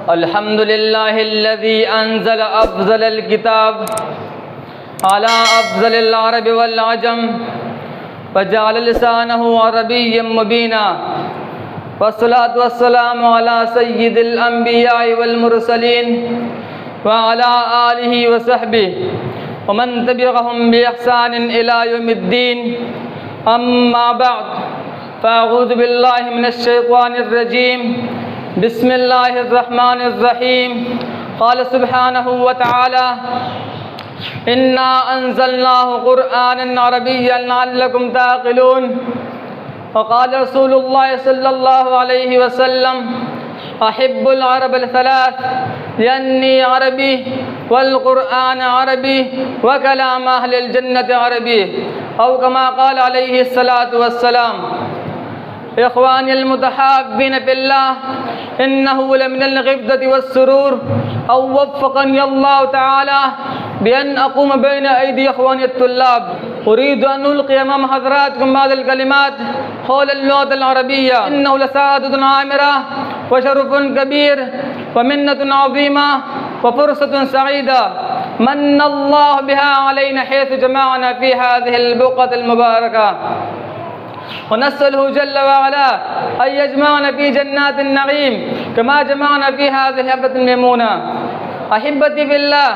الحمد لله الذي أنزل أفضل الكتاب على أفضل العرب والعجم وجعل لسانه عربيا مبينا، والصلاة والسلام على سيد الأنبياء والمرسلين وعلى آله وصحبه ومن تبعهم بإحسان إلى يوم الدين. أما بعد، فأعوذ بالله من الشيطان الرجيم. بسم الله الرحمن الرحيم. قال سبحانه وتعالى: إنا أنزلناه قرآنا عربيا لعلكم تعقلون. وقال رسول الله صلى الله عليه وسلم: أحب العرب الثلاث لأني عربي والقرآن عربي وكلام أهل الجنة عربي، أو كما قال عليه الصلاة والسلام. إخواني المتحابين في الله، إنه لمن الغبطة والسرور أو وفقني الله تعالى بأن أقوم بين أيدي إخواني الطلاب. أريد أن ألقي أمام حضراتكم بعض الكلمات حول اللغة العربية. إنه لسعادة عامرة وشرف كبير ومنة عظيمة وفرصة سعيدة من الله بها علينا حيث جمعنا في هذه البقعة المباركة، ونسأله جل وعلا أن يجمعنا في جنات النعيم كما جمعنا في هذه الهبة الميمونة. أحبتي في الله،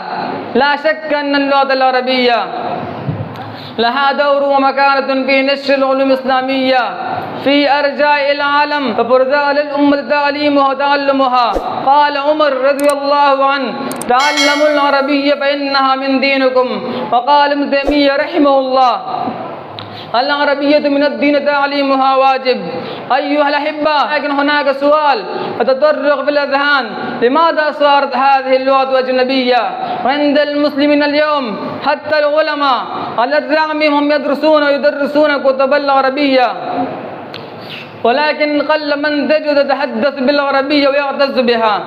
لا شك أن اللغة العربية لها دور ومكانة في نشر العلوم الإسلامية في أرجاء العالم، ففرض للأمة تعليمها وتعلمها. قال عمر رضي الله عنه: تعلموا العربية فإنها من دينكم. وقال ابن تيمية رحمه الله: العربية من الدين تعليمها واجب. أيها الأحبة، لكن هناك سؤال يتطرق في الأذهان: لماذا صارت هذه اللغة أجنبية عند المسلمين اليوم؟ حتى العلماء على الرغم هم يدرسون ويدرسون كتب العربية، ولكن قل من تجد يتحدث بالعربية ويعتز بها.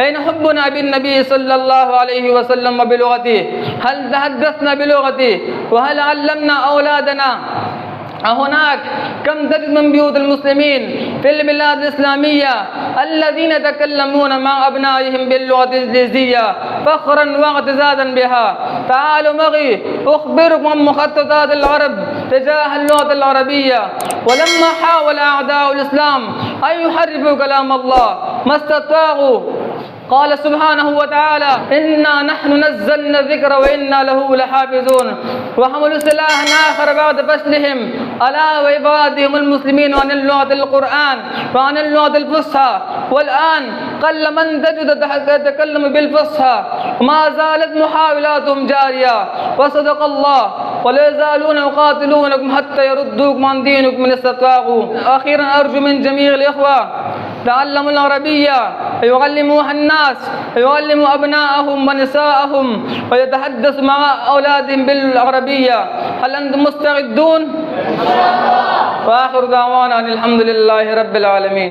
أين حبنا بالنبي صلى الله عليه وسلم وبلغته؟ هل تحدثنا بلغته؟ وهل علمنا أولادنا؟ هناك كم تجد من بيوت المسلمين في البلاد الإسلامية الذين يتكلمون مع أبنائهم باللغة الإنجليزية فخرا واعتزازا بها. تعالوا معي أخبركم عن مخططات العرب تجاه اللغة العربية. ولما حاول أعداء الإسلام أن يحرفوا كلام الله ما استطاعوا. قال سبحانه وتعالى: إنا نحن نزلنا الذكر وإنا له لحافظون. وحملوا سلاحا آخر بعد فشلهم على وإبادهم المسلمين عن اللغة القرآن وعن اللغة الفصحى. والآن قل من تجد يتكلم بالفصحى، وما زالت محاولاتهم جارية. وصدق الله: ولا يزالون يقاتلونكم حتى يردوكم عن دينكم إن استطاعوا. أخيرا أرجو من جميع الإخوة: تعلموا العربية، يعلموها الناس، يعلموا أبناءهم ونساءهم، ويتحدث مع أولادهم بالعربية. هل أنتم مستعدون؟ وآخر دعوانا أن الحمد لله رب العالمين.